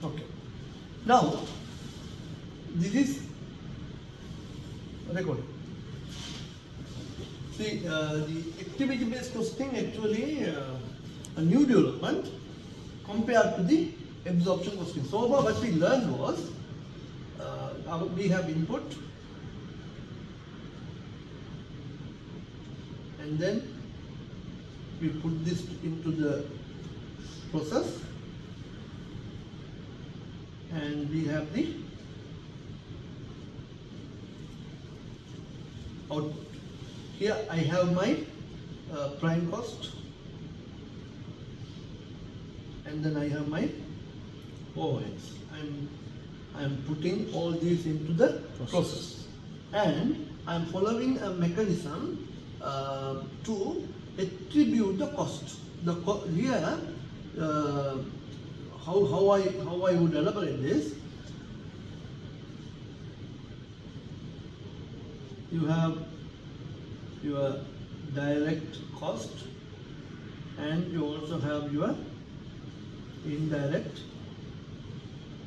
Okay. Now, this is recording. See, the activity-based costing actually a new development compared to the absorption costing. So far, what we learned was we have input, and then we put this into the process, and we have the output. Here I have my prime cost, and then I have my overheads. I'm putting all these into the process, and I'm following a mechanism to attribute the cost. Here, how I would elaborate this. You have your direct cost, and you also have your indirect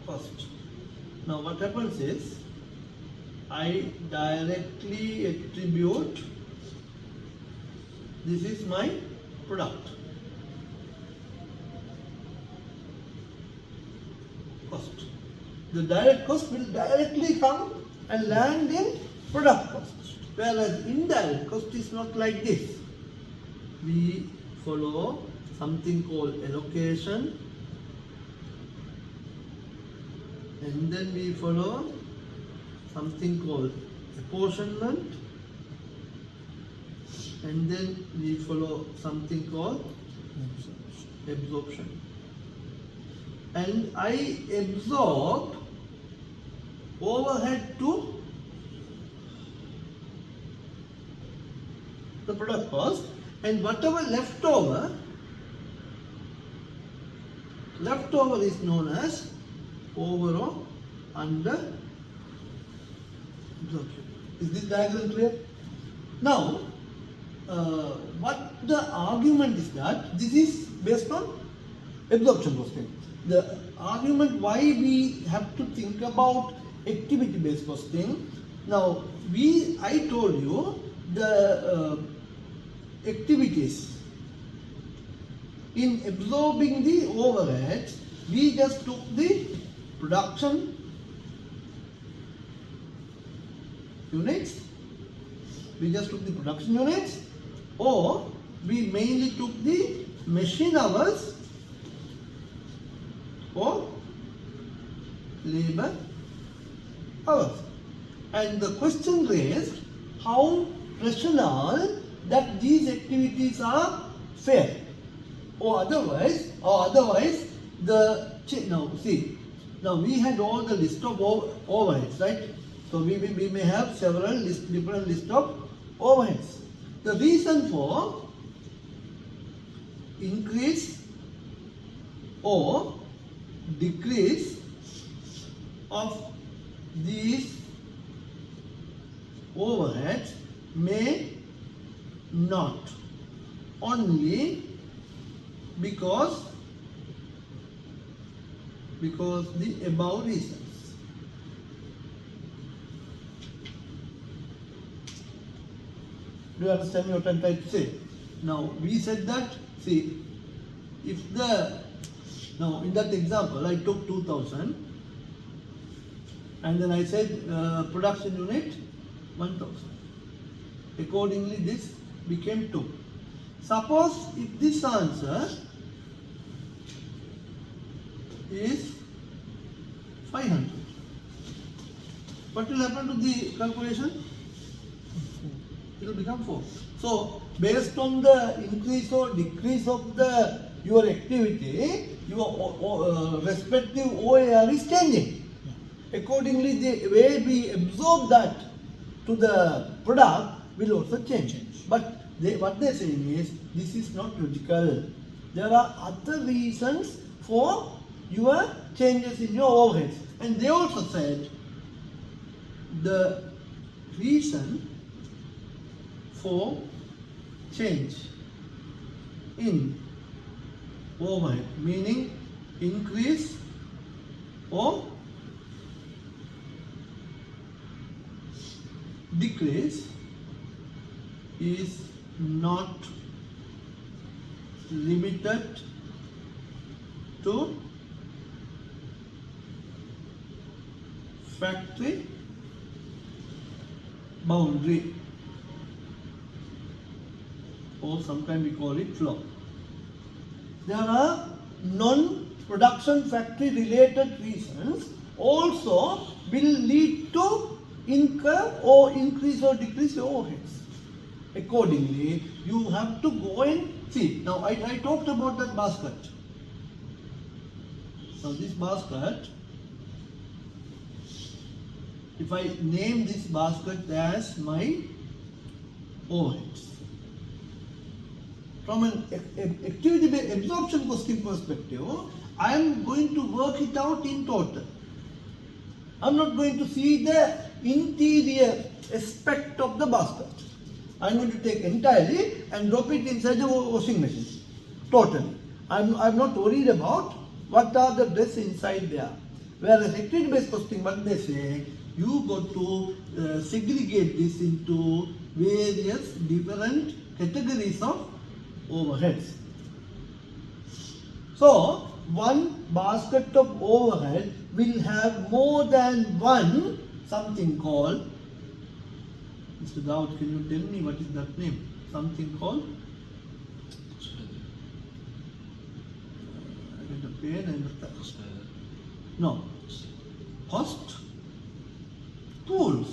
cost. Now what happens is, I directly attribute, this is my product cost. The direct cost will directly come and land in product cost, whereas indirect cost is not like this. We follow something called allocation, and then we follow something called apportionment, and then we follow something called absorption. And I absorb overhead to the product cost, and whatever leftover is known as over or under absorption. Is this diagram clear? Now, what the argument is that this is based on absorption costing. The argument why we have to think about activity-based costing. Now, I told you the activities in absorbing the overheads, we just took the production units, or we mainly took the machine hours or labor hours. And the question raised, how rational that these activities are fair, or otherwise now we had all the list of overheads, right? So we may have several different list of overheads. The reason for increase or decrease of these overheads may not only because the above reasons. Do you understand what I'm trying to say? Now we said that, see, now in that example I took 2000, and then I said production unit 1000. Accordingly this became 2. Suppose if this answer is 500, what will happen to the calculation? It will become 4. So based on the increase or decrease of your activity, your respective OAR is changing. Accordingly, the way we absorb that to the product will also change. But what they're saying is, this is not logical. There are other reasons for your changes in your overheads. And they also said the reason for change in overhead, meaning increase or decrease is not limited to factory boundary, or sometimes we call it flow. There are non-production factory related reasons also will lead to incur or increase or decrease your overheads. Accordingly, you have to go and see. Now I talked about that basket. Now this basket, if I name this basket as my overheads, from an activity absorption costing perspective, I am going to work it out in total. I am not going to see the interior aspect of the basket. I am going to take entirely and drop it inside the washing machine. Totally. I am not worried about what are the dress inside there. Whereas activity based costing, what they say, you got to segregate this into various different categories of overheads. So, one basket of overhead will have more than one something called, Mr. Daud, can you tell me what is that name? Something called? I get a pen and a no. Cost pools.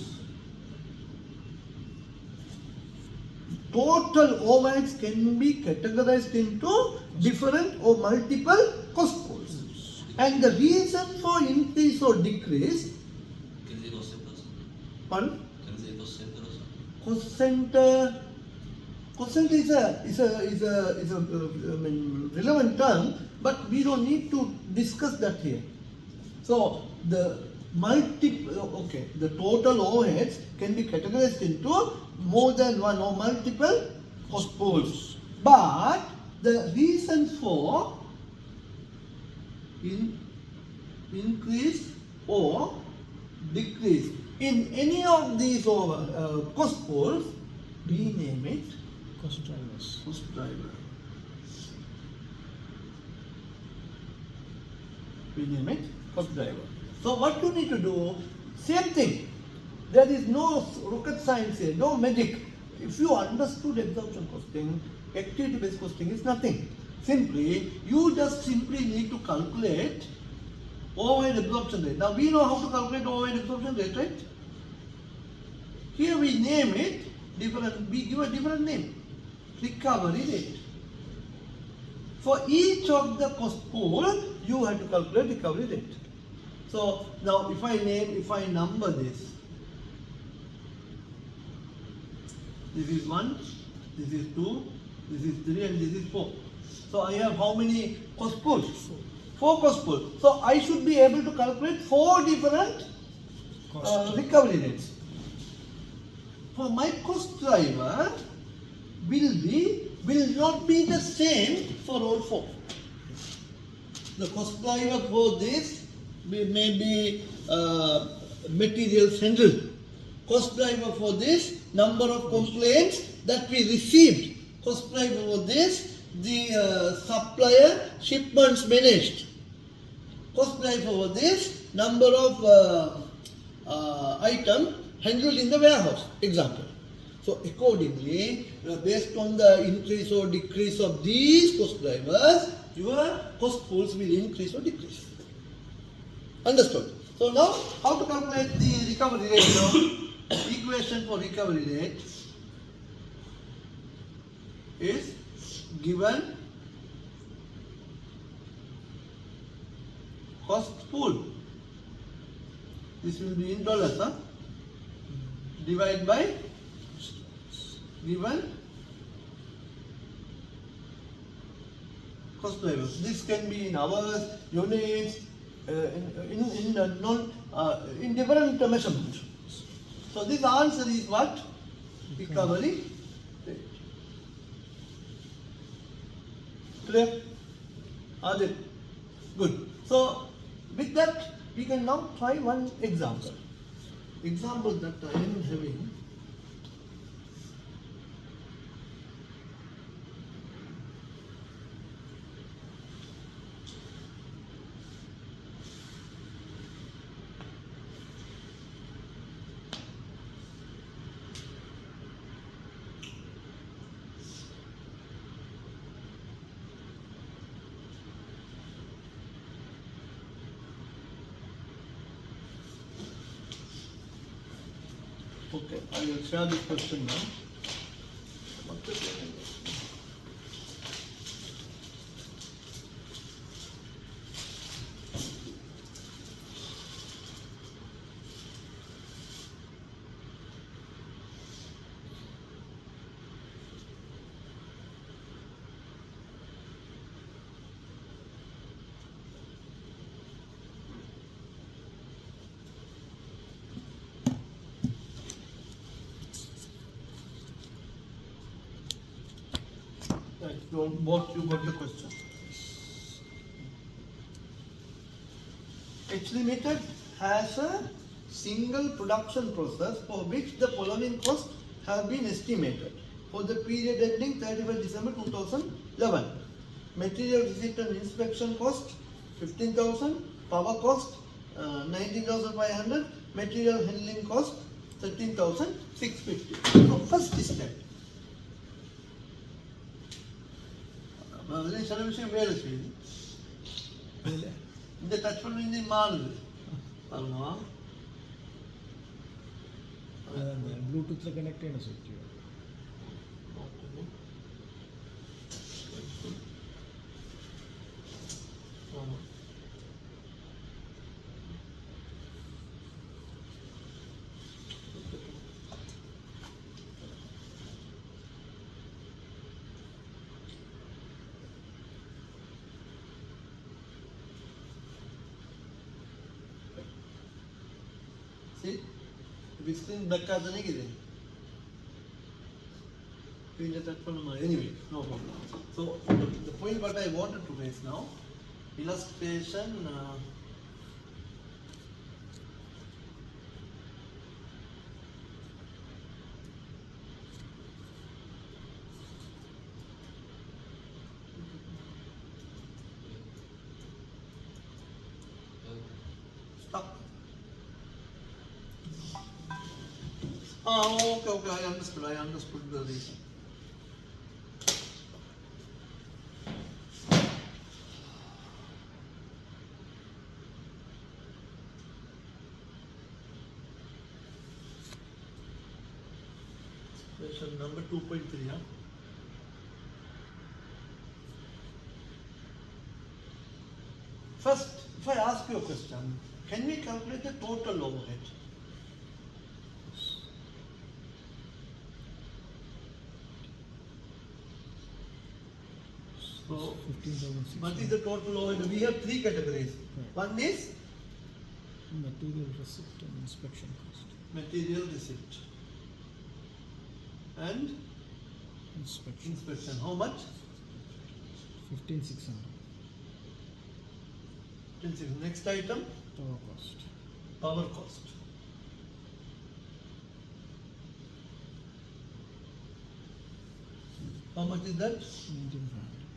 Total overheads can be categorized into different or multiple cost pools. And the reason for increase or decrease, pardon? Cost center is a relevant term, but we don't need to discuss that here. So the the total overheads can be categorized into more than one or multiple cost pools. But the reason for increase or decrease in any of these cost pools, we name it cost drivers. Cost driver. We name it cost driver. So what you need to do, same thing. There is no rocket science here, no magic. If you understood absorption costing, activity based costing is nothing. You just simply need to calculate overhead absorption rate. Now we know how to calculate overhead absorption rate, right? Here we name it different, we give a different name, recovery rate. For each of the cost pool, you have to calculate recovery rate. So now if I number this is 1, this is 2, this is 3 and this is 4. So I have how many cost pools? 4 cost pools. So I should be able to calculate 4 different recovery rates. For my cost driver will not be the same for all 4. The cost driver for this may be materials handled. Cost driver for this, number of complaints that we received. Cost driver for this, the supplier shipments managed. Cost driver for this, number of items handled in the warehouse, example. So accordingly, based on the increase or decrease of these cost drivers, your cost pools will increase or decrease. Understood? So now, how to calculate the recovery rate now? Equation for recovery rate is given cost pool. This will be in dollars, huh? Divide by given cost drivers. This can be in hours, units, in different measurements. So this answer is what? Recovery rate. Clear? Good. So with that, We can now try one example. Example that I am having. Okay, I will share this question now. Both you got the question. H Limited has a single production process for which the following costs have been estimated for the period ending 31st December 2011. Material receipt and inspection cost 15,000, power cost 19,500, material handling cost 13,650. So first step. ചില വിഷയം വേറെ ചെയ്തു ഇതിന്റെ touch പണ്ട് ഇനി മാറുത് പറഞ്ഞോ ബ്ലൂടൂത്തിൽ connect ചെയ്യണം set ചെയ്യും See, this thing back at the negative. Anyway, no problem. So the point what I wanted to raise now, illustration. Stuck. Okay, I understood the reason. Question number 2.3, huh? First, if I ask you a question, can we calculate the total overhead? So, 15,600. what is the total overhead? We have three categories. Right. One is Material receipt and inspection cost. material receipt and inspection. How much? 15,600. Next item, Power cost. power cost. How much is that?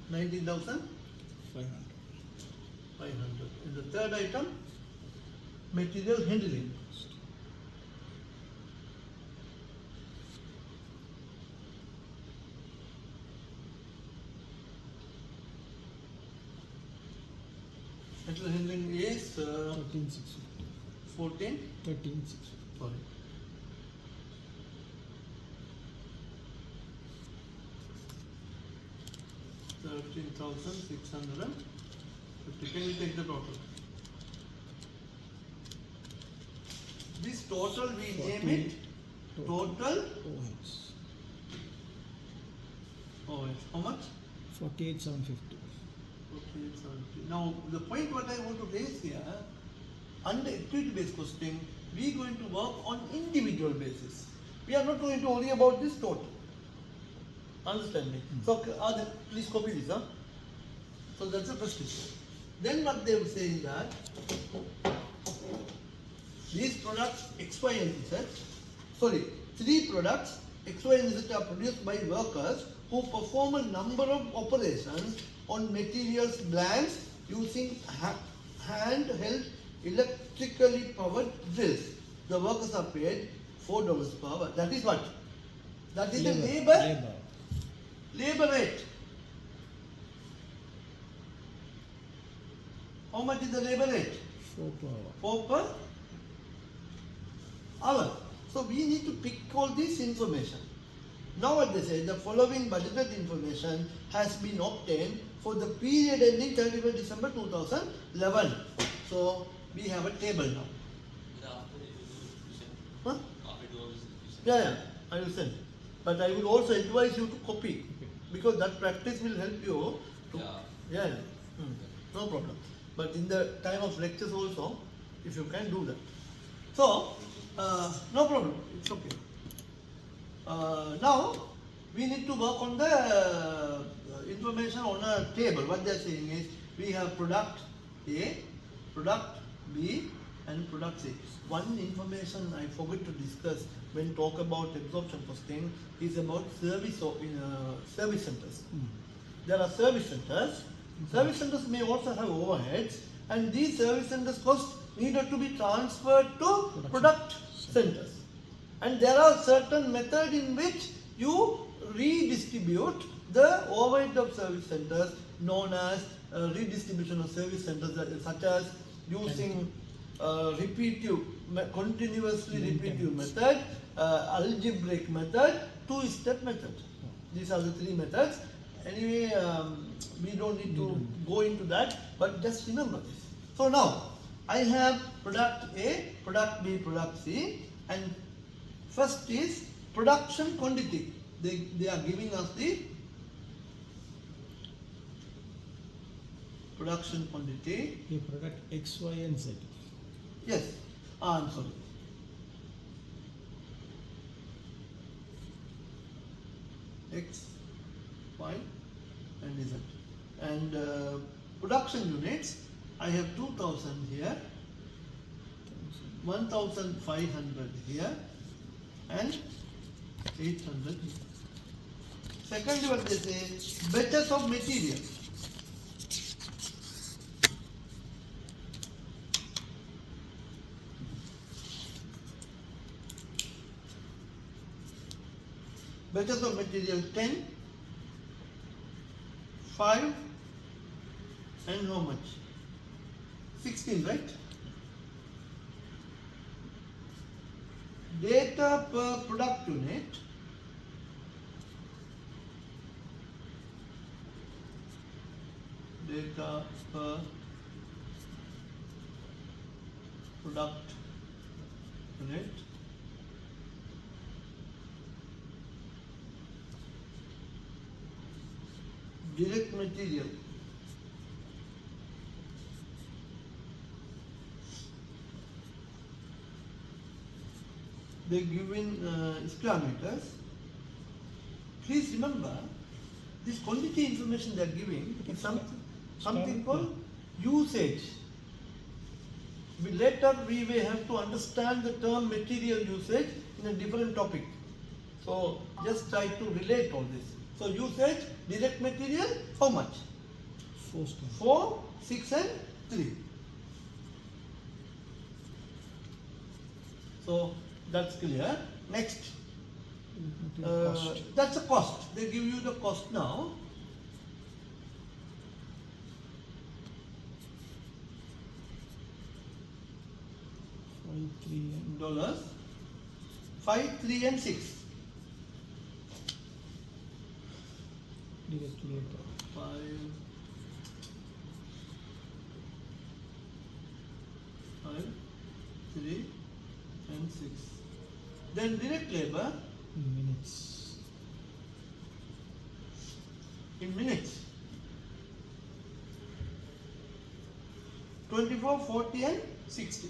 19,500. 500. And the third item, material handling. Cost. Material handling is 13,650. 14. 13,650. Sorry. $13,650. Can you take the total? This total we name it total overheads. overheads. How much? 48,750. 48,750. Now the point what I want to raise here, under activity based costing, we are going to work on individual basis. We are not going to worry about this total. Understand me? So please copy this, huh? So that's the first issue. Then what they will say is that these products X, Y and Z, sorry, 3 products X, Y and Z are produced by workers who perform a number of operations on materials blanks using handheld electrically powered drills. The workers are paid $4 per hour. That is what? That is the labor rate. How much is the labor rate? 4 per hour. 4 per hour. So we need to pick all this information. Now what they say, the following budgeted information has been obtained for the period ending 31st December 2011. So we have a table now. Huh? Yeah, I will send. But I will also advise you to copy because that practice will help you to. Yeah. No problem. But in the time of lectures also, if you can do that. So, no problem. It's okay. Now, we need to work on the information on a table. What they are saying is, we have product A, product B and product C. One information I forgot to discuss when talk about absorption costing is about service centers. There are service centers. Service centers may also have overheads, and these service centers cost needed to be transferred to product centers. And there are certain methods in which you redistribute the overhead of service centers, known as redistribution of service centers, such as using continuously repetitive method, algebraic method, two-step method. These are the 3 methods. Anyway, we don't need to go into that, but just remember this. So now, I have product A, product B, product C, and first is production quantity. They are giving us the production quantity. The product X, Y and Z. Yes, I'm sorry. X, Y and Z. And production units, I have 2000 here, 1500 here and 800 here. Secondly, what they say, batches of material. Batches of material 10, 5 and how much? 16, right? Data per product unit. Data per product unit. Direct material. They give in square meters. Please remember, this quantity information they are giving is something called usage. Later we may have to understand the term material usage in a different topic. So just try to relate all this. So usage, direct material, how much? 4, 6 and 3. So that's clear. Next, that's a cost. They give you the cost now. $5, 3 and 6. Direct labor. 5, 3 and 6. Then direct labor Minutes. in minutes. 24, 40 and 60.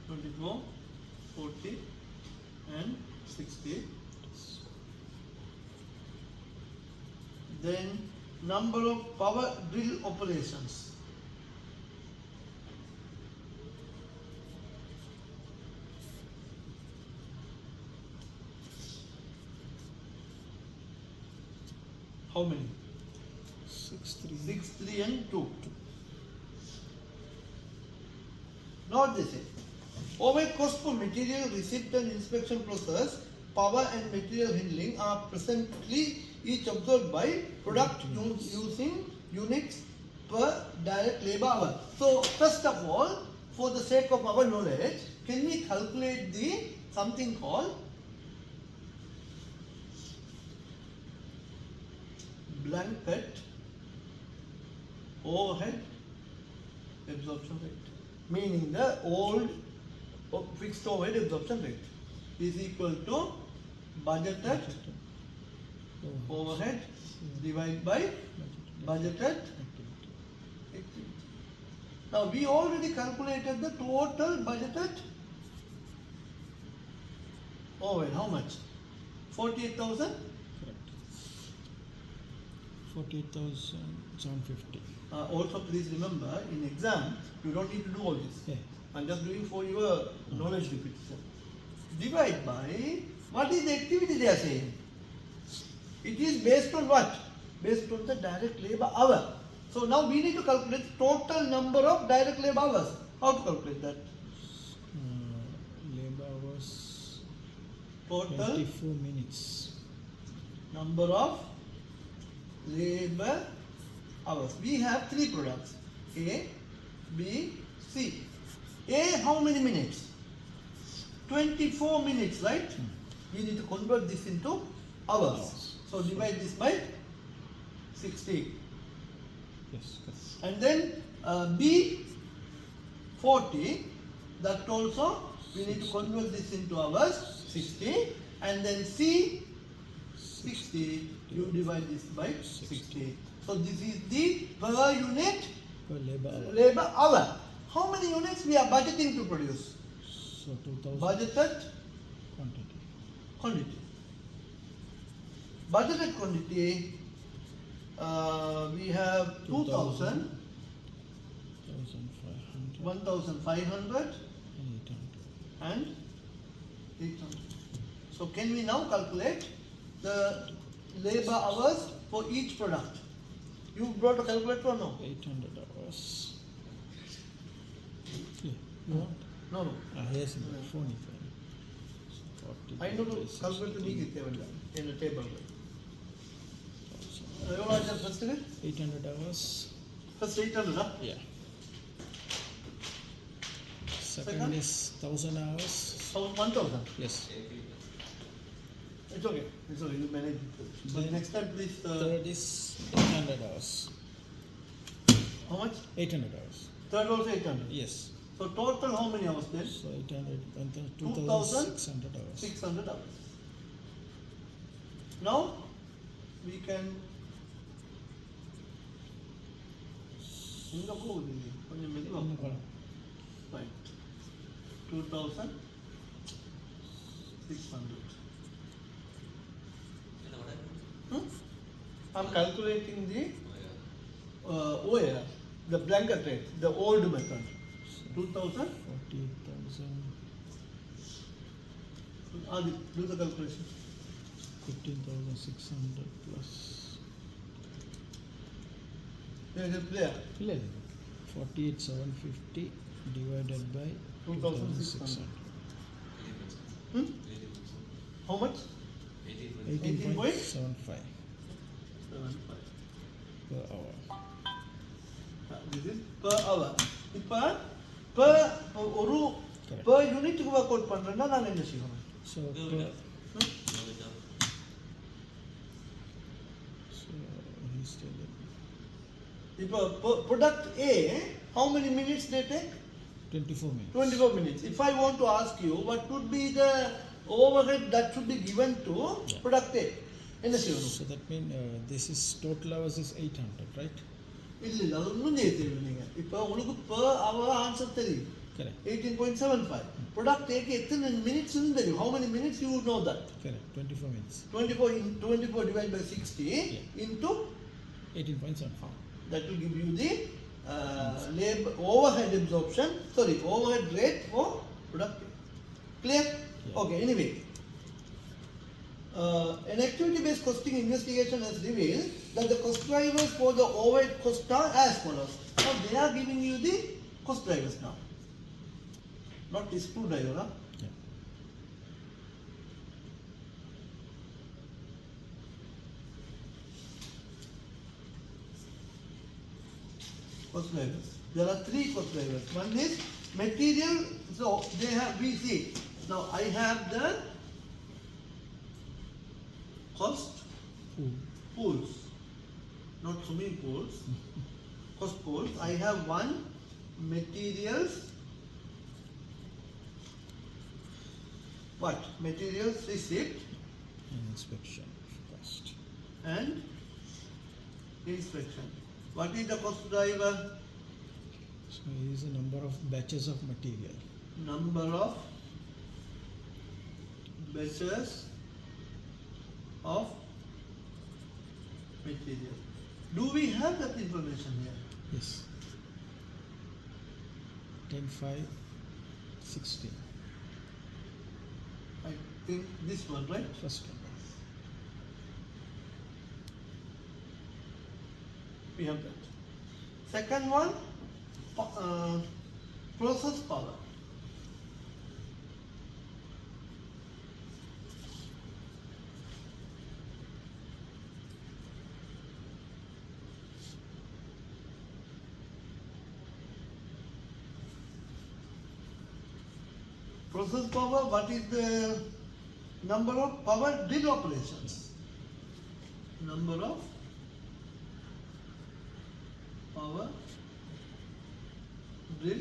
24, 40 and 60. Then number of power drill operations. How many? 6, 3. 6, 3 and 2. Now what they say? Overhead cost for material receipt and inspection process, power and material handling are presently each absorbed by product using units per direct labor hour. So first of all, for the sake of our knowledge, can we calculate the something called blanket overhead absorption rate, meaning the old fixed overhead absorption rate is equal to budgeted overhead divided by budgeted activity. Now we already calculated the total budgeted overhead. How much? 48,000. Correct. 48,750. Also please remember, in exam you don't need to do all this. Yeah. I'm just doing for your knowledge repetition. Divide by, what is the activity they are saying? It is based on what? Based on the direct labor hour. So now we need to calculate total number of direct labor hours. How to calculate that? Labor hours. Total 24 minutes. number of labor hours. We have 3 products, A, B, C. A, how many minutes? 24 minutes, right? We need to convert this into hours. So divide this by 60. Yes, correct. And then B, 40. That also we need to convert this into hours, 60. And then C, 60. You divide this by 60. So this is the per unit Per labor hour. labor hour. How many units we are budgeting to produce? So 2,000 Budgeted quantity. quantity. Budgeted quantity, we have 2,000, 1,500 1,500 and 800. and 800. So can we now calculate the labor hours for each product? You brought a calculator or no? 800 hours. Yeah, you want? No, no. Yes, in the phone. I know to calculate the in the table. You want to first 800 hours. First 800, huh? Yeah. Second Second? is 1,000 hours. So 1,000. Yes. It's okay. It's okay. You manage it. But Then next time, please. Third is 800 hours. How much? 800 hours. Third also 800. Yes. So total how many hours then? So 800, 2,600 2,600 hours. 600 hours. Now we can. Right. 2,600. I'm calculating the OAR, the blanket rate, the old method. 2,000. 48,000, Do the calculation. 15,600 plus. There is a player. 48,750 divided by 2,600. 2,600. How much? 18.75 per hour. This is per hour. Per unit work out பண்றேன்னா நான் என்ன செய்யணும்? So he's telling இப்போ product A, how many minutes they take? 24 minutes. 24 minutes. If I want to ask you, what would be the overhead that should be given to product A? என்ன செய்யணும்? So that means this is total hours is 800, right? இல்ல அது ஒன்றும் செய்ய தேவையில்லை. நீங்க இப்போ உங்களுக்கு per hour ஆன்சர் தெரியும். Correct. 18.75. Product ஏக்கு எத்தனை minutes தெரியும். How many minutes you would know that? Correct. 24 minutes. 24 divided by 60 into 18.75. that will give you the labor overhead absorption. Sorry, overhead rate for product. Clear? Yeah. Okay. Anyway, an activity-based costing investigation has revealed that the cost drivers for the overhead cost are as follows. Now they are giving you the cost drivers now. Not the screwdriver, huh? Yeah. Cost drivers. There are three cost drivers. One is material. So they have, we see. Now I have the cost pools, not swimming pools. Cost pools. I have one materials. What? Materials receipt And inspection cost. and inspection. What is the cost driver? So it is a number of batches of material. Number of batches of material. Do we have that information here? Yes. 10, 5, 16. I think this one, right? First one. We have that. Second one, process power. Process power, what is the number of power drill operations? Number of power drill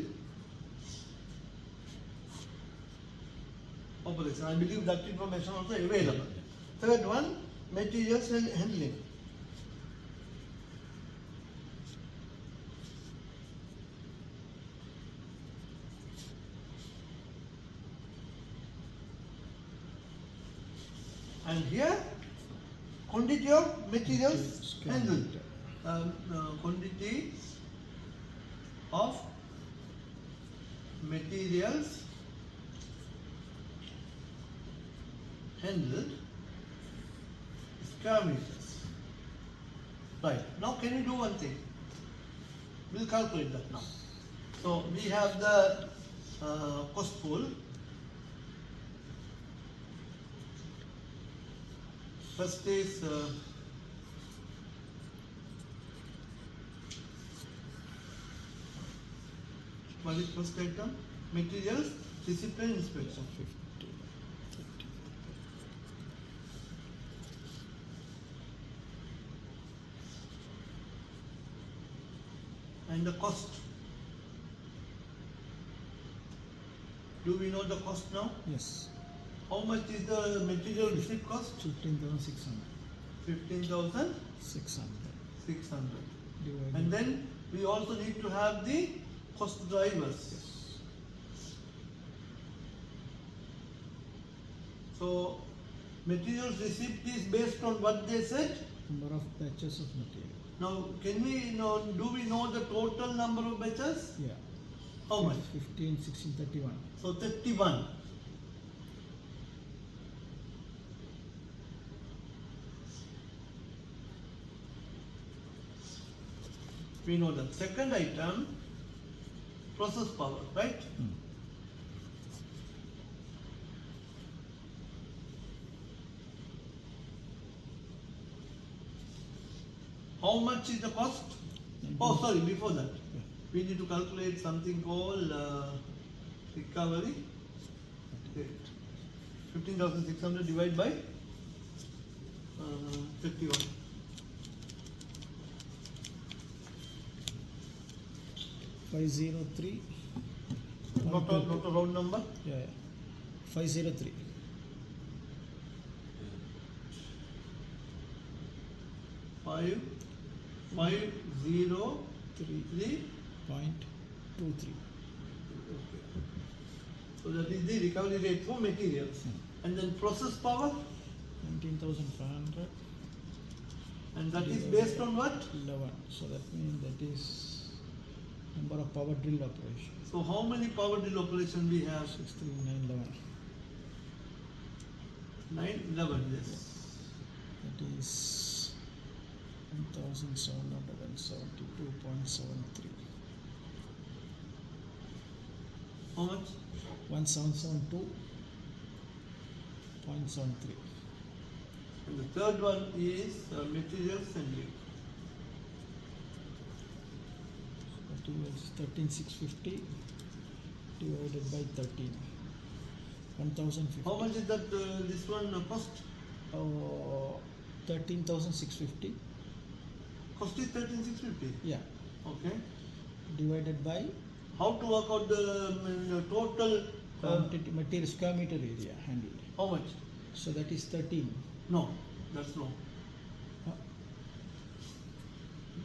operation. I believe that information also available. Third one, materials and handling. And here, quantity of materials handled. Quantity of materials handled square meters. Right. Now can you do one thing? We'll calculate that now. So we have the cost pool. First is what is first item? Materials, discipline, inspection. 50, 50. And the cost. Do we know the cost now? Yes. How much is the material receipt cost? 15,600. 15,600. 600. Divided. And then we also need to have the cost drivers. So materials receipt is based on what they said. Number of batches of material. Now can we know, do we know the total number of batches? Yeah. How much? 15, 16, 31. So 31. We know that. Second item, process power, right? How much is the cost? Oh, sorry, before that, we need to calculate something called recovery rate. 15,600 divided by 51. 503. Not a round number. Yeah, yeah. 503. 5,503. 3.23. So that is the recovery rate for materials. And then process power, 19,500. and that is based on what? 11. So that means that is number of power drill operations. So how many power drill operations we have? 63911. 9, 11, yes. That is 1772.73. How much? 1772.73. And the third one is materials handling. That is 13,650 divided by 13. 1,050. How much is that this one cost? 13,650. Cost is 13,650. Yeah. Okay. Divided by How to work out the total? quantity material square meter area handled. How much? So that is 13. No, that's wrong. Huh?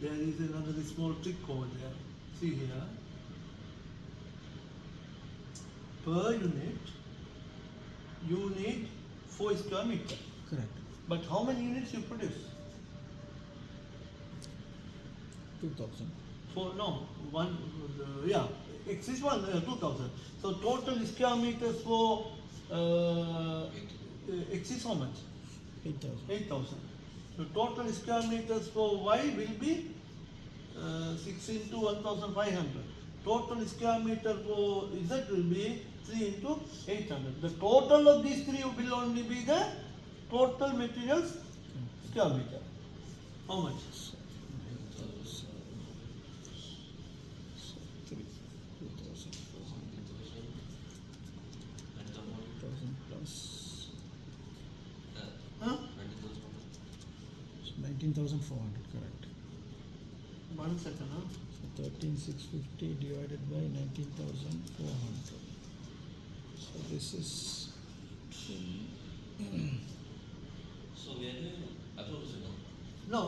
There is another small trick over there. See here. Per unit, you need 4 square meter. Correct. But how many units you produce? 2,000. No, one, yeah, exists one, 2000. So total square meters for exists how much? 8,000. 8,000. So total square meters for Y will be 6 into 1,500. Total square meter for Z will be 3 into 800. The total of these three will only be the total materials square meter. How much? 2,000 plus Huh? 19,400, correct. 1 second, huh? So 13,650 divided by 19,400. So this is So we are doing approximate. No,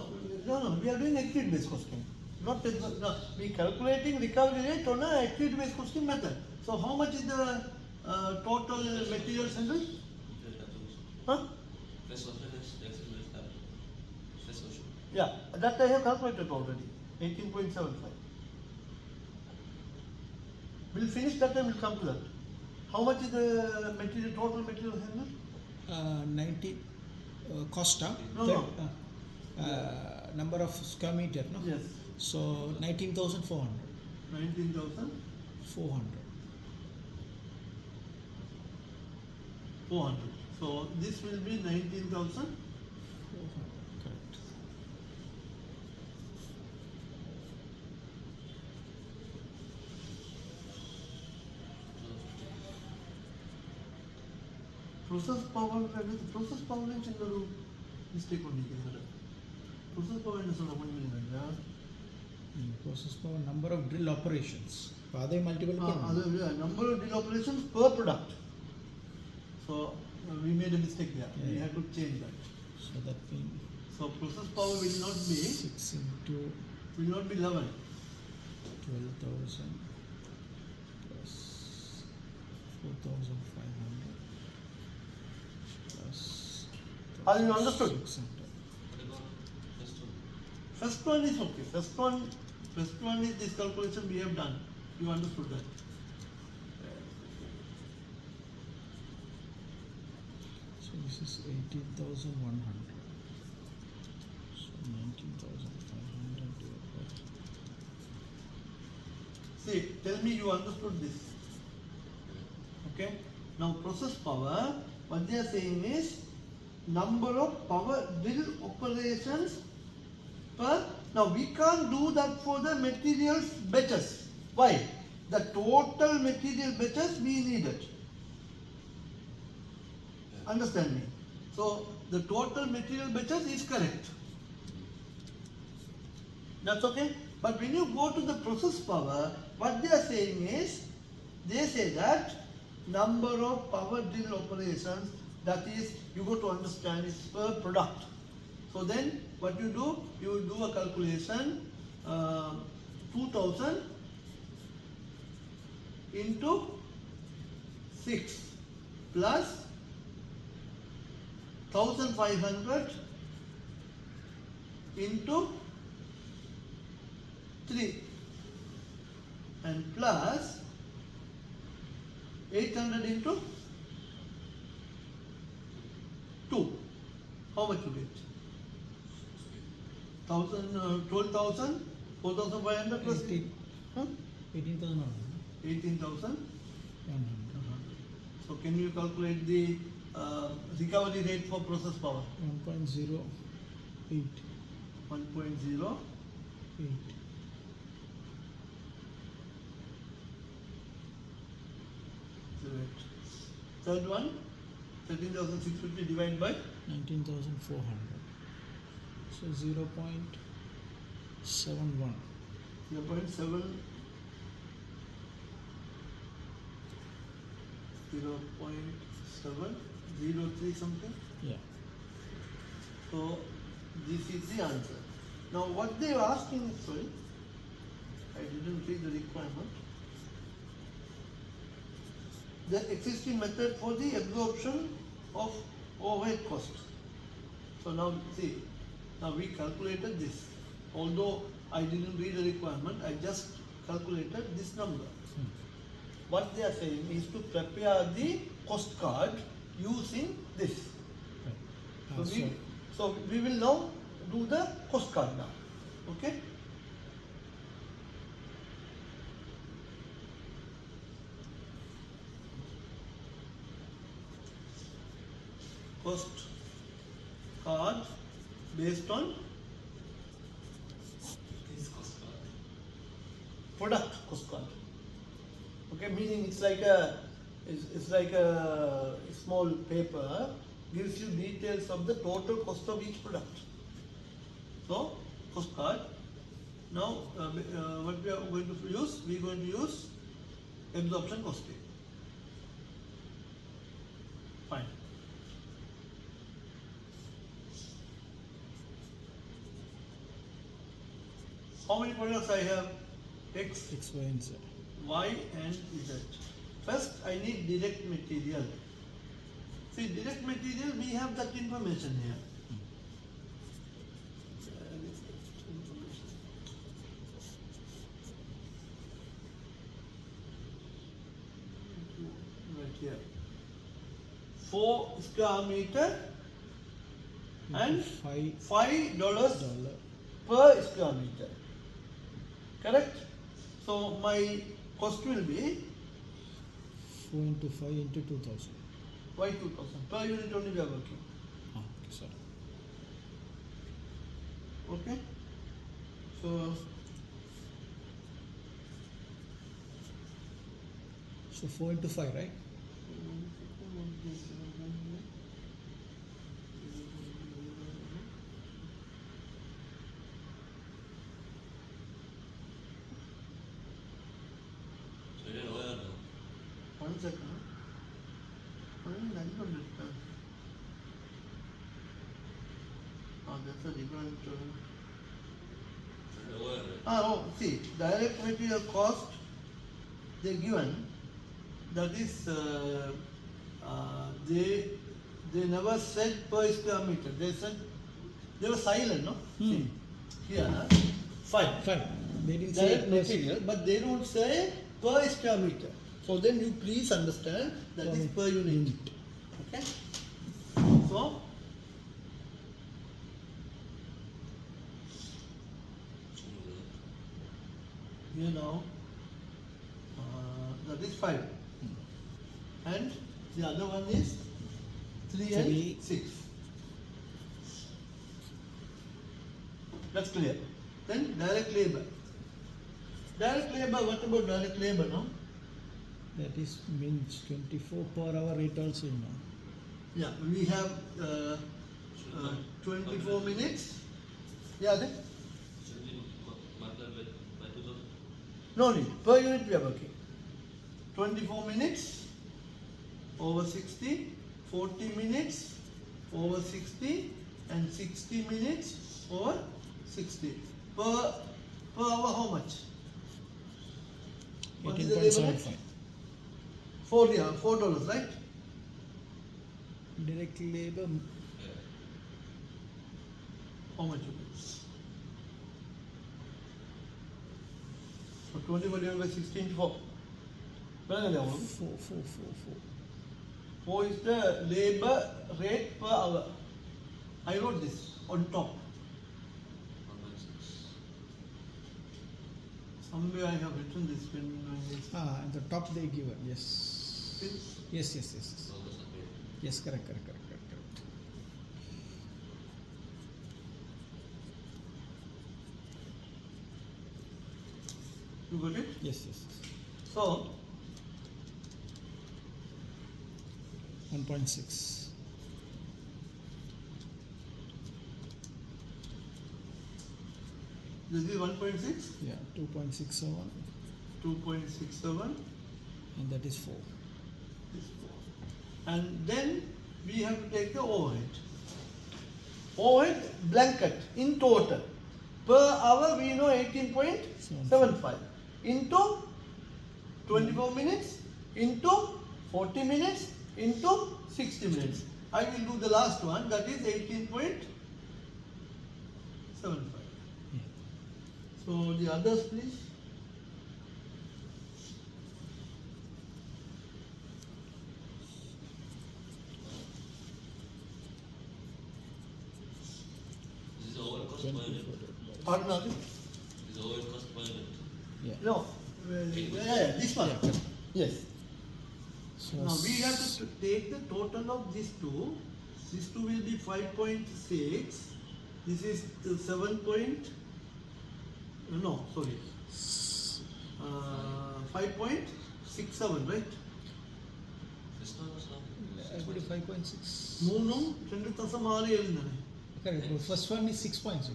we are doing activity based costing. Not no, we calculating recovery rate on a activity based costing method. So how much is the total materials handled? Huh? Yeah, that I have calculated already. 18.75. We'll finish that and we'll come to that. How much is the material total material handled? 90 cost, huh? No. Number of square meter, no? Yes. So 19,400. 19,400. 400. So this will be 19,000. 400, correct. Process power means in mistake on the process power is Process power, number of drill operations. Are multiple? number of drill operations per product. So we made a mistake there. Yeah. We had to change that. So that means So process power will not be 6 into 11. 12,000 plus 4,500 plus. Have you understood? 600. First one is okay. First one is this calculation we have done. You understood that. So this is 18,100. So 19,500 divided by. See, tell me you understood this. Okay? Now process power, what they are saying is number of power drill operations per. Now we can't do that for the materials batches. Why? The total material batches we needed. Understand me? So the total material batches is correct. That's okay? But when you go to the process power, what they are saying is, they say that number of power drill operations, that is, you got to understand is per product. So then what you do a calculation, 2000 into 6 plus 1500 into 3 and plus 800 into 2. How much you get? 12,000, 4,500 plus 18. huh? 18,000. 18,100. 100. So can you calculate the recovery rate for process power? 1.08. 1.08. Third one, 13,650 divided by 19,400. So 0.71. 0.7, 0.703 something. Yeah. So this is the answer. Now what they are asking is, sorry, I didn't read the requirement. The existing method for the absorption of overhead costs. So now see, now we calculated this. Although I didn't read the requirement, I just calculated this number. What they are saying is to prepare the cost card using this. Right. So we will now do the cost card now. Okay? Cost card based on This cost card. product cost card. Okay, meaning it's like a small paper, gives you details of the total cost of each product. So cost card. Now what we are going to use? We are going to use absorption costing. Fine. How many products I have? X, X, Y, and Z. Y and Z. First I need direct material. See, direct material, we have that information here. Right here. 4 square meter and $5 $dollar. per square meter. Correct? So my cost will be 4 into 5 into 2,000. why 2,000? Per unit only we are working. Ah, okay, sorry. Okay? So So 4 into 5, right? So you know where now? 1 second. 900. Oh, that's a different. So you know where? Oh, see, direct material cost they given. That is, they never said per square meter. They said they were silent, no? See, here, 5. 5. They didn't say Direct it was material, but they don't say per square meter. So then you please understand that is per unit. Okay? So here now that is 5, and the other one is 3 and 3. 6. That's clear. Then direct labor. Direct labor, what about direct labor now? That is means 24 per hour rate also, you know. Yeah, we have 24 minutes. Yeah, then? Should we multiply by 2,000? No need. Per unit we are working. 24 minutes over 60, 40 minutes over 60, and 60 minutes over 60. Per hour how much? What is the labor rate? 18.75. $4, right? Direct labor, Yeah. How much you pay? So 24 divided by 16 4. 4. 4 is the labor rate per hour. I wrote this on top. Somewhere I have written this when I was. At the top they give it, yes. This? Yes. Workers are paid. Yes, correct. You got it? Yes. So, 1.6. this is 1.6, Yeah, 2.67, 2.67, and that is 4. this 4. And then we have to take the overhead. Overhead blanket in total. Per hour we know 18.75 into 24 minutes into 40 minutes into 60 minutes. I will do the last one, that is 18.75. Yeah. So the others please. This is overall cost per unit. Pardon, Adi? This is overall cost per unit. Yeah. No, this one. Yeah, correct. Yes. So Now we have to take the total of these two. These two will be 5.6. This is 7 point. No, sorry. 5.67, right? This one was not. I put 5.6. മൂന്നും 2.67 എഴുതുന്നതാണ്. Correct. The first one is 6.6.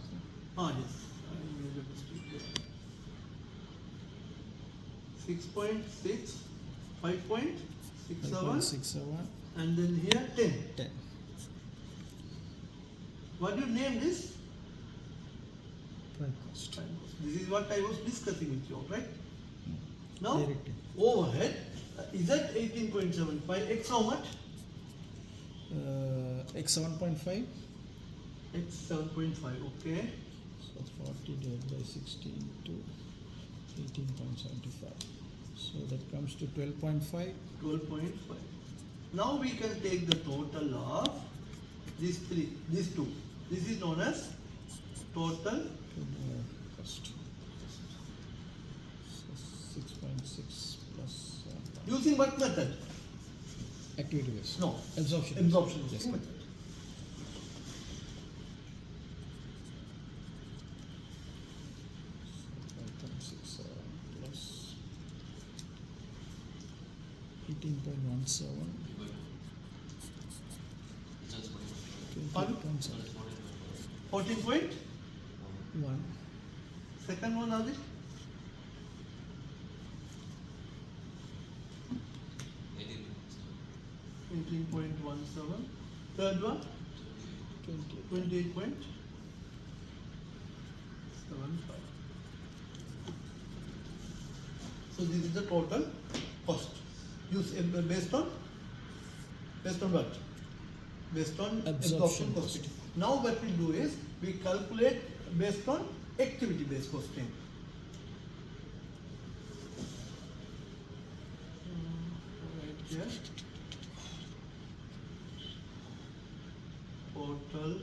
Ah, yes. I made a mistake there. 6.6, 5.67, 5.67, and then here 10. 10. What do you name this? Prime cost. This is what I was discussing with you, right? Now, Direct. overhead is at 18.75. X how much? X 7.5. X 7.5, okay. So 40 divided by 16 to 18.75. So that comes to 12.5. 12.5. Now we can take the total of these two. This is known as total Cost. So 6.6 plus using what method? activity based. No. Absorption. Absorption Yes. method. So 5.6 plus 18.17. Just Pardon? 20.7. 14 point. 1. Second one, Adi? 18.17. Third one? 20. 28.75. So this is the total cost. Use based on what? Based on absorption Absorption costing. Now what we do is we calculate based on activity based costing. Right here. Total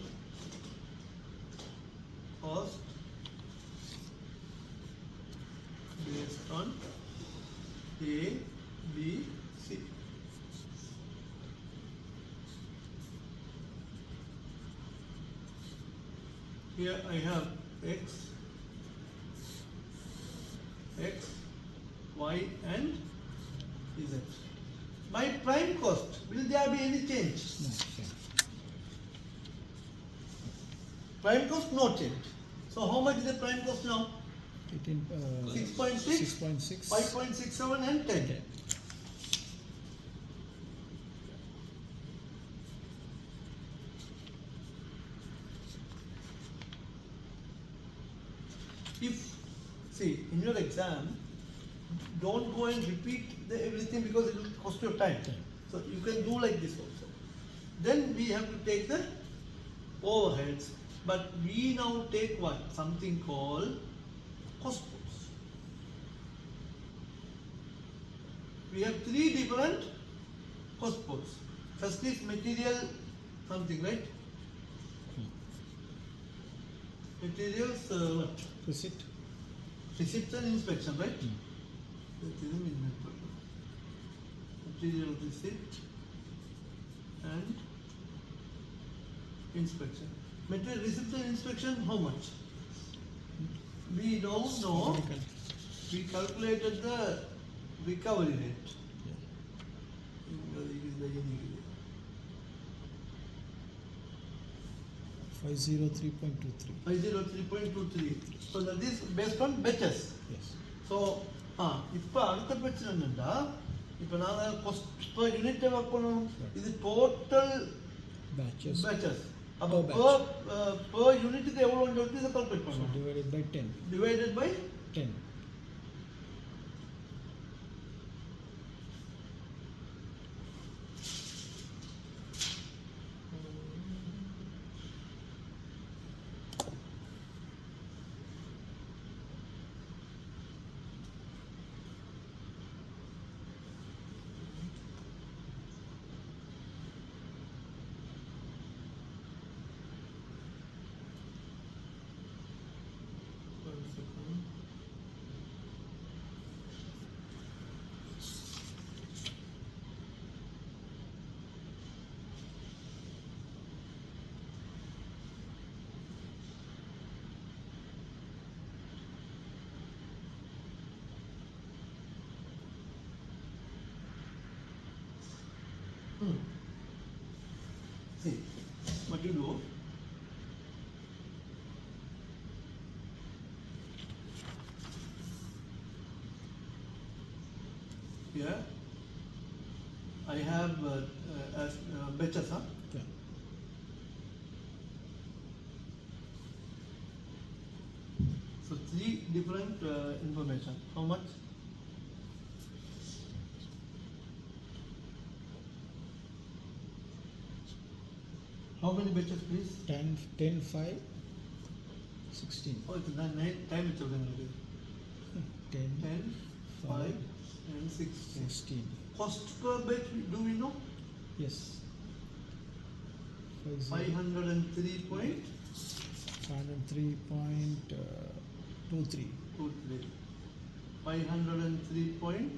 cost based on A, B, C. Here I have X, Y and Z. My prime cost, will there be any change? No, okay. Prime cost, no change. So how much is the prime cost now? 6.6, 5.67 and 10. 10. If, see, in your exam, don't go and repeat everything because it will cost you time. So you can do like this also. Then we have to take the overheads, but we now take what? Something called cost books. We have 3 different cost books. First is material something, right? Materials what? Receipt. Receipts and inspection, right? Hmm. That is the minimum. Material receipt and inspection. Material receipt and inspection, how much? We don't know. We calculated the recovery rate. Yeah. 503.23. 503.23. So that is based on batches. Yes. So, இப்போ அடுத்த பிரச்சனை என்னன்னா, இப்போ நாங்கள் cost per unit work பண்ணணும். இது total Batches. batches. அப்போ Per per யூனிட்டுக்கு எவ்வளோன்னு சொல்லிட்டு இதை கால்குலேட் So பண்ணணும். divided by 10. Divided by 10. one second. See, what you do? Here, I have as batches, huh? Yeah. So three different information. How much? How many batches, please? 10, 5, 16. Oh, it's nine time it's okay. 10, 10, 5, and 16. 16. Cost per batch, do we know? Yes. 503.23. 503.23. 503.23,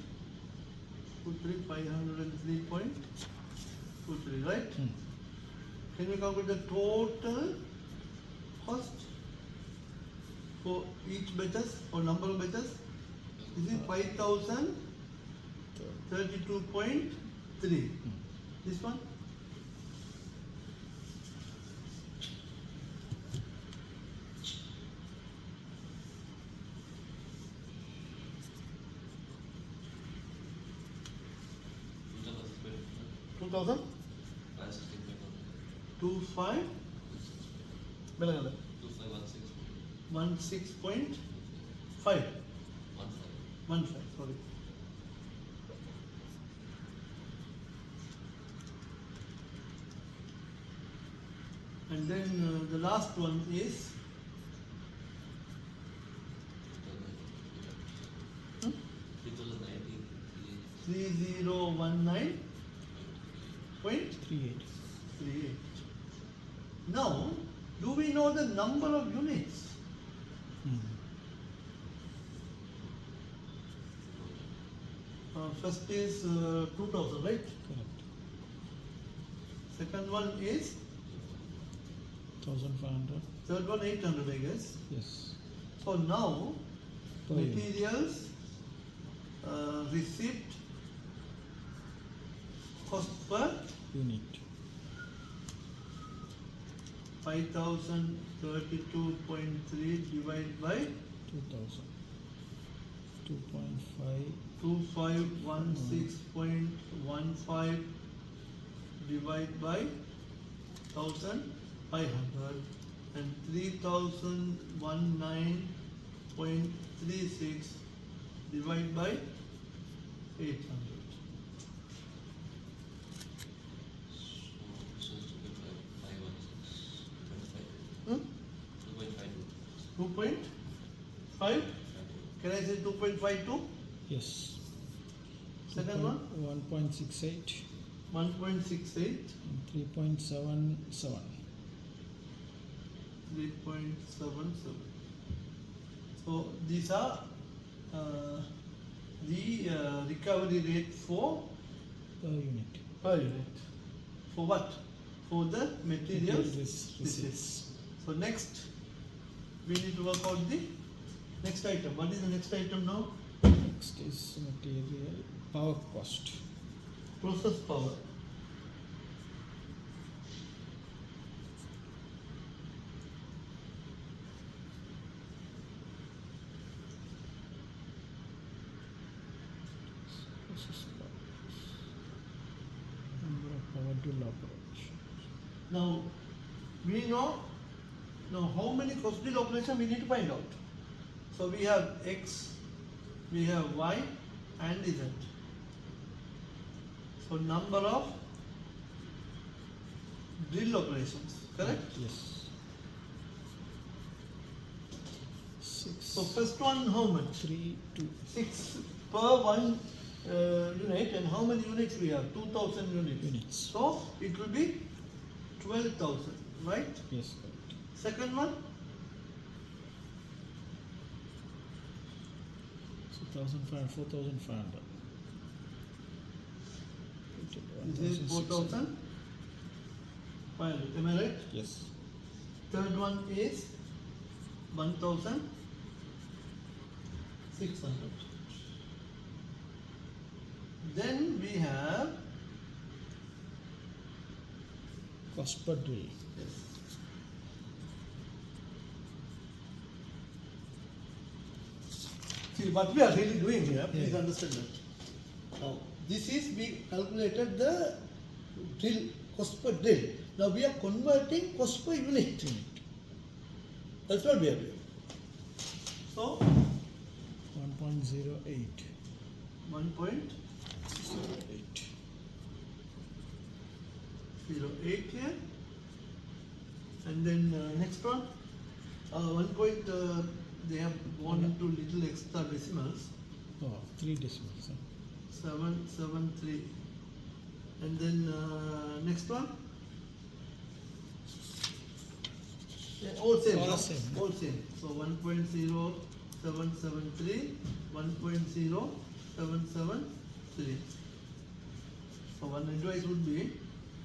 503.23, right? Hmm. Can you calculate the total cost for each batches or number of batches? This is 5032.3. This one? Two thousand? 25? 16.5. 15, sorry. And then the last one is 3019.38. 38. Now, do we know the number of units? Hmm. First is 2000, right? Correct. Second one is 1500. third one 800, I guess. Yes. So now Per unit. materials, receipt, cost per Unit. 5032.3 divided by 2000. 2.5. 2516.15 divided by 1500 and 3019.36 divided by 800. Hmm? 2.5? Can I say 2.52? Yes. Second one? 1.68 1.68, and 3.77. 3.77. So these are the recovery rate for per unit. per unit. For what? For the materials Materials receipts. So next we need to work out the next item. What is the next item now? Next is material power cost. Process power. Process power. Number of power drill operations. Now we know now how many cross drill operations we need to find out. So we have X, we have Y and Z. So number of drill operations, correct? Yes. 6. So first one how much? 3, 2. 6 per one unit, and how many units we have? 2000 units. Units. So it will be 12,000, right? Yes, correct. Second one, So 1,500, 4,500. this is 4,500. Am I right? Yes. Third one is 1,600. Then we have Cost per drill. yes. See what we are really doing here, please Yeah. understand that. Now this is we calculated the drill cost per drill. Now we are converting cost per unit. That's what we are doing. So 1.08. 1.08 here, and then next one, they have gone into little extra decimals, Oh, 3 decimals. Huh? 773, and then next one, yeah, all same, All no? same. All same. So 1.0773, 1.0773. So one advice would be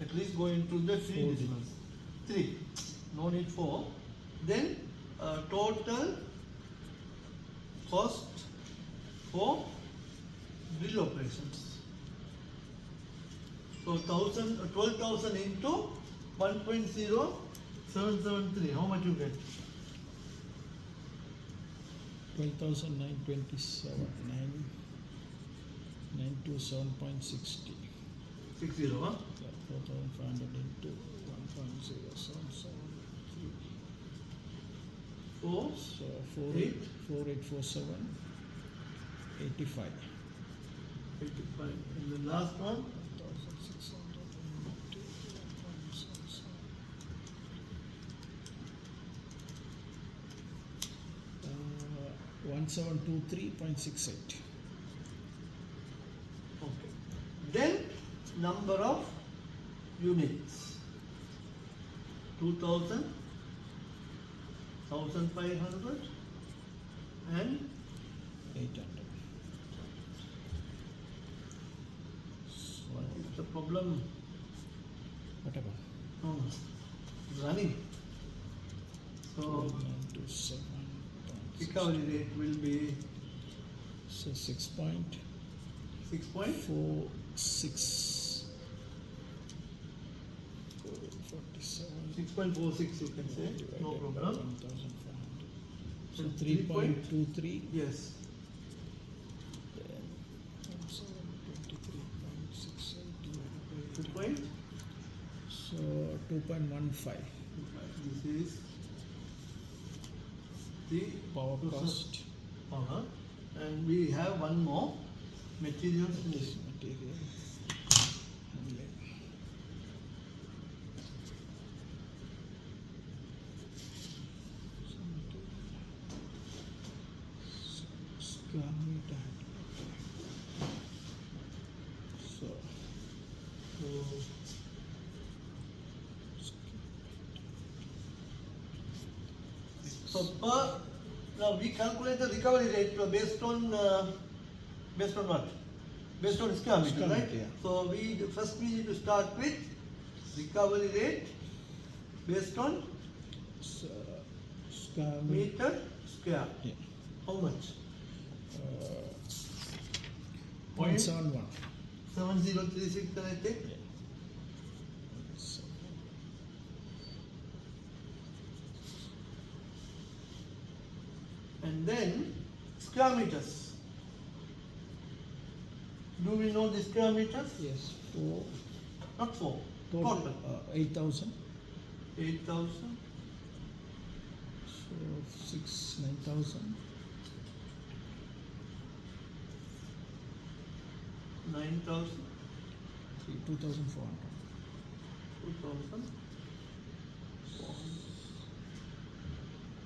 at least go into the 3 4 decimals. 3, no need 4. Then total cost for drill operations. So 12,000 into 1.0773. How much you get? 12,927. 927.60. 60, huh? 4,500 into 1.0773. 4, So 8. 4847. 85. 85. And the last one, 1,600 into 1.77. 1723.68. okay. Then number of units. 2,000, 1,500 and 800. what is the problem? Whatever. Oh, it's running. So 927. recovery rate will be So 6.46. 6 point. 47. 6.46 you can say, no divided by problem. 1,500. So And 3.23. Yes. Then 1723.68 divided by 2 800. point. So 2.15. This is the Power process cost. power. And we have one more, materials This rate. material handling. Square meter. So So per Now we calculate the recovery rate based on what? Based on square meter, Square right? meter, yeah. So first we need to start with recovery rate based on Square meter square. Yeah. How much? 0.71. 7036, can I take? Yeah. And then square meters. Do we know the square meters? Yes. For Not 4. total 8,000. 8,000, So 9,000. 9,000, 2,400. 2,000.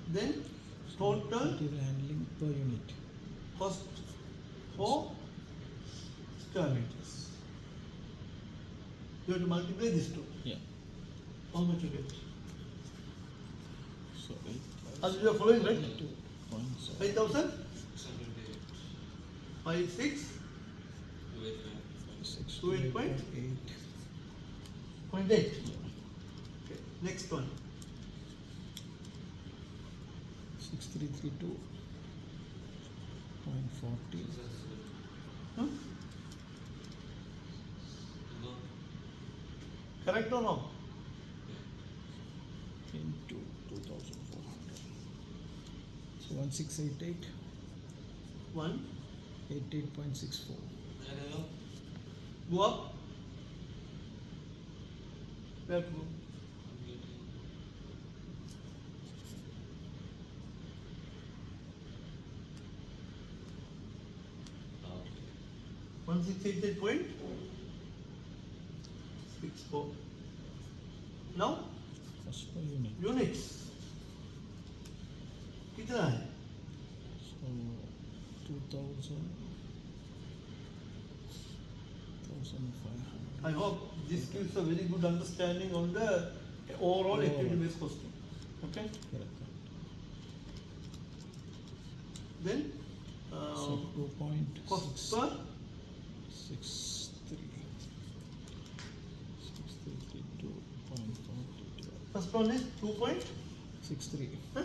Then total Material handling per unit. cost for square meters. You have to multiply these two. Yeah. How much you get? So 8,000. As you are following, right? 2.7. 5,000, 628. 5, 6, 285. 2.8. Yeah. Okay, next one. 6332.40. Hmm? No. Correct or no? Into 2,400. So 1688. 1, 88.64. Hello. go up. Where to go? I'm getting. Okay. 1688.64. Now Cost per unit. units कितना है? So 2,000. 1,500. I hope this gives a very good understanding on the overall Overall. activity based costing. Okay. Correct. Then So cost per 2.63. 632.42. first one is 2 point 63. huh?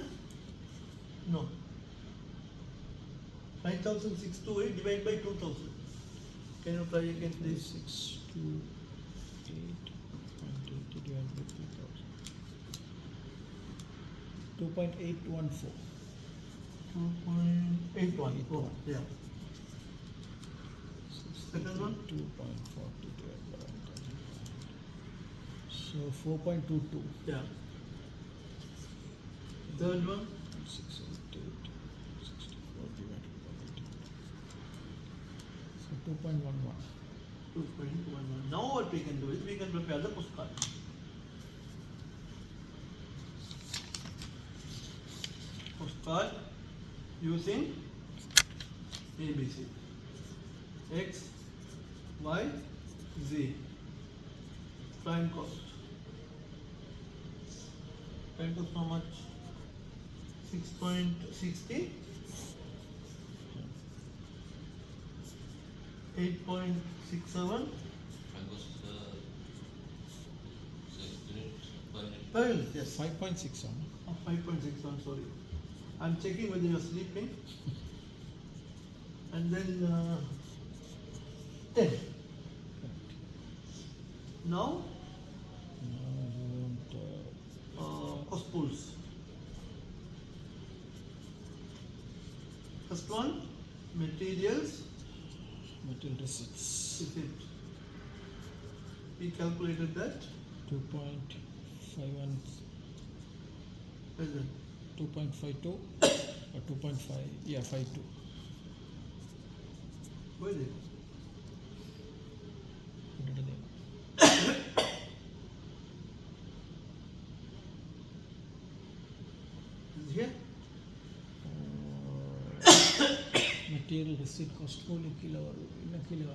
No 5,628 divided by 2,000. Can you try again please? 628.80 divided by 3,000. 2.814. 2.81. Oh, yeah. Second one? 2.40 divided by 1,500. So 4.22. Yeah. Third one? 688. 64 divided by 1800. So 2.11. 2.11. Now what we can do is we can prepare the postcard. Postcard using ABC. X, Y, Z. Prime cost. Prime cost how much? 6.60. 8.67 per unit, yes. 5.61. 5.61, sorry. I'm checking whether you're sleeping. And then 10. Correct. Now, Now you want cost pools. First one, materials. material receipts. Is it? We calculated that. 2.51. Present. 2.52 or 2.5, yeah, 52. Where is it? Put it there. Is it here? Material receipt cost ಕೋಲಿ kilo ಇನ್ನು kilo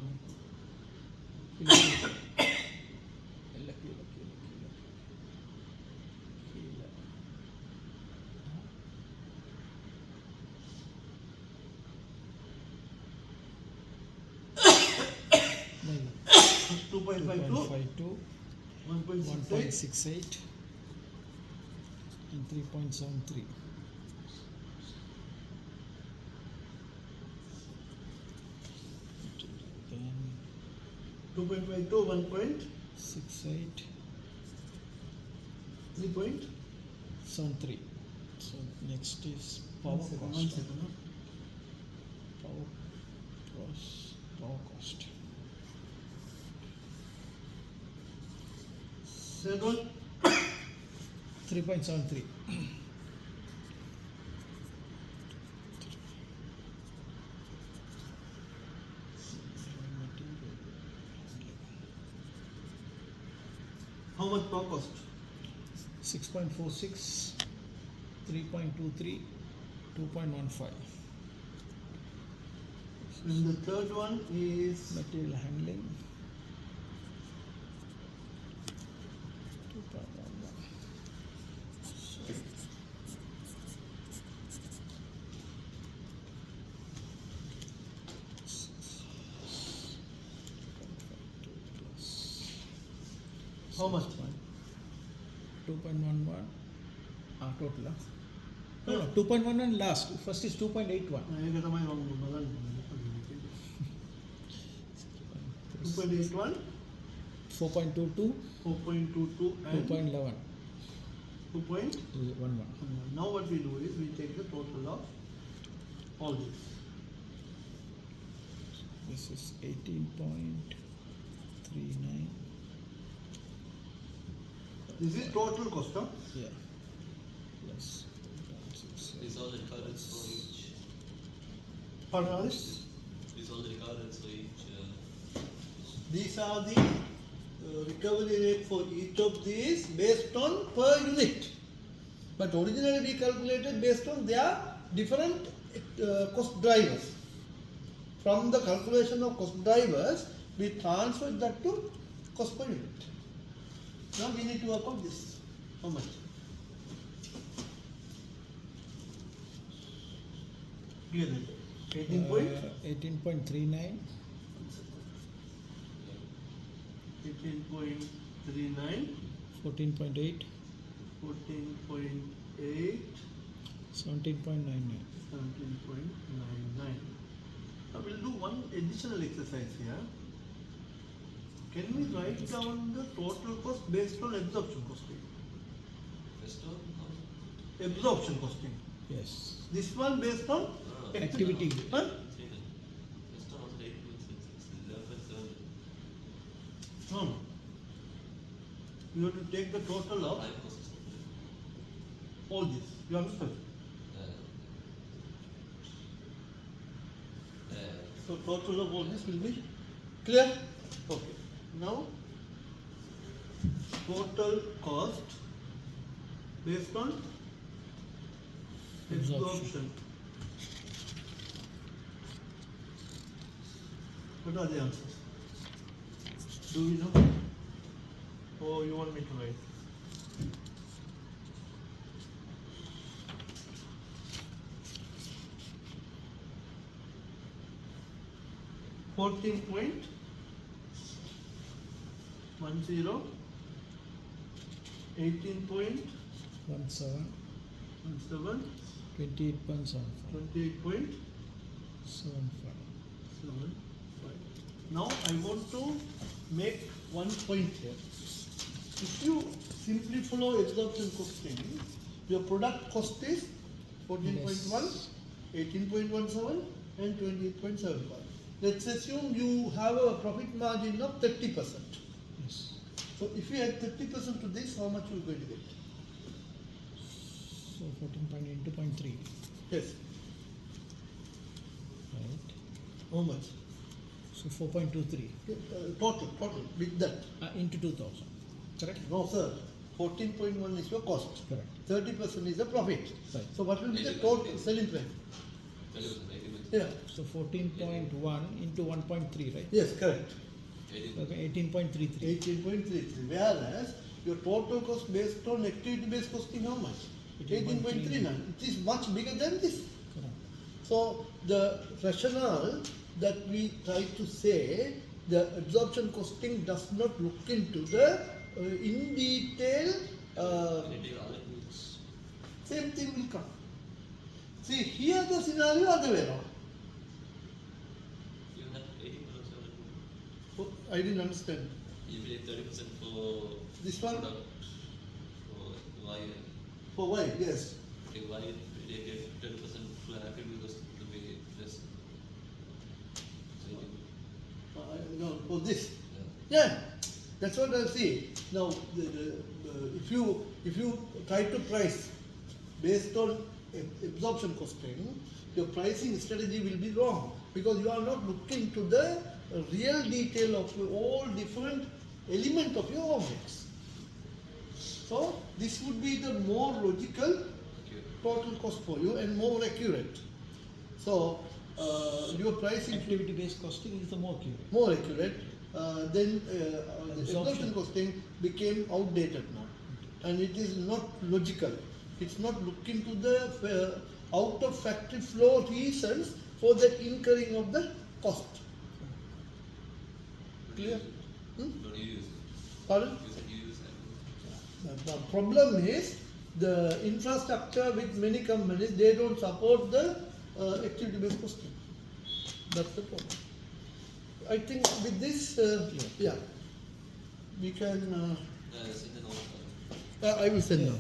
ಎಲ್ಲ kilo 2.52, 2.52, 1.68, 1.68 and 3.73. Then 2.52, 1.3 68, point. 73. So next is power One cost. second, huh? Power cost. Third one, 3.73. how much per cost? 6.46, 3.23, 2.15. And the third one is Material handling, 2.11. So, how much? 2.11 total. No, 2.11 last. First is 2.81. I get my wrong number. 2.81, 4.22, 4.22 and 2.11. 2.11. 11. Now what we do is we take the total of all this. This is 18.39. This is total cost, huh? Yeah. Plus 4.6. These all the recordings for each. Pardon all this? These all the recordings for each. These are the recovery rate for each of these based on per unit. But originally we calculated based on their different cost drivers. From the calculation of cost drivers, we transferred that to cost per unit. Now we need to work out this. How much? Give it. 18 point. 18.39, 18.39, 14.8, 14.8, 17.99. 17.99. Now we'll do one additional exercise here. Can we write down the total cost based on absorption costing? First one? Absorption costing. Yes. This one based on Activity. Huh? First one was 8.66, 11.7. No, no. You have to take the total of Prime cost is all this. You understand? So total of all this will be clear? Okay. Now total cost based on absorption. What are the answers? Do we know? Or you want me to write? $14.10, 18.17, 17, 28.75. 28.75. 75. Now I want to make one point here. If you simply follow absorption costing, your product cost is 14.1, 18.17 and 28.75. Let's assume you have a profit margin of 30%. Yes. So if you add 30% to this, how much you are going to get? So 14.8, Yes. right? How much? So 4.23 Total with that. into 2000. Correct? No, sir. 14.1 is your cost. Correct. 30% is the profit. Right. So what will be the total selling price? 20%, Yeah. So 14.1 into 1.3, right? Yes, correct. 18. Okay, 18.33. 18.33. Whereas your total cost based on activity based costing how much? 18.39. It is much bigger than this. Correct. So the rationale that we try to say the absorption costing does not look into the in detail. When you take other goods, Same thing will come. See, here the scenario other way around. even that 80% of the good, Oh, I didn't understand. you pay 30% for This one? product, for why, For why? Yes. take why they get 30% to an active because the way this. So you, No, for this. yeah. Yeah, that's what I see. Now, if you try to price based on absorption costing, your pricing strategy will be wrong because you are not looking to the real detail of all different element of your overheads. So this would be the more logical Okay. total cost for you and more accurate. So your pricing should Activity based costing is the more accurate. more accurate, then the absorption costing became outdated now, and it is not logical. It's not looking to the out of factory flow reasons for the incurring of the cost. Clear? Don't you use it? Pardon? You said you use it. The problem is the infrastructure with many companies, they don't support the activity based costing. That's the problem. I think with this, yeah, we can. Send an order. I will send Yeah. now.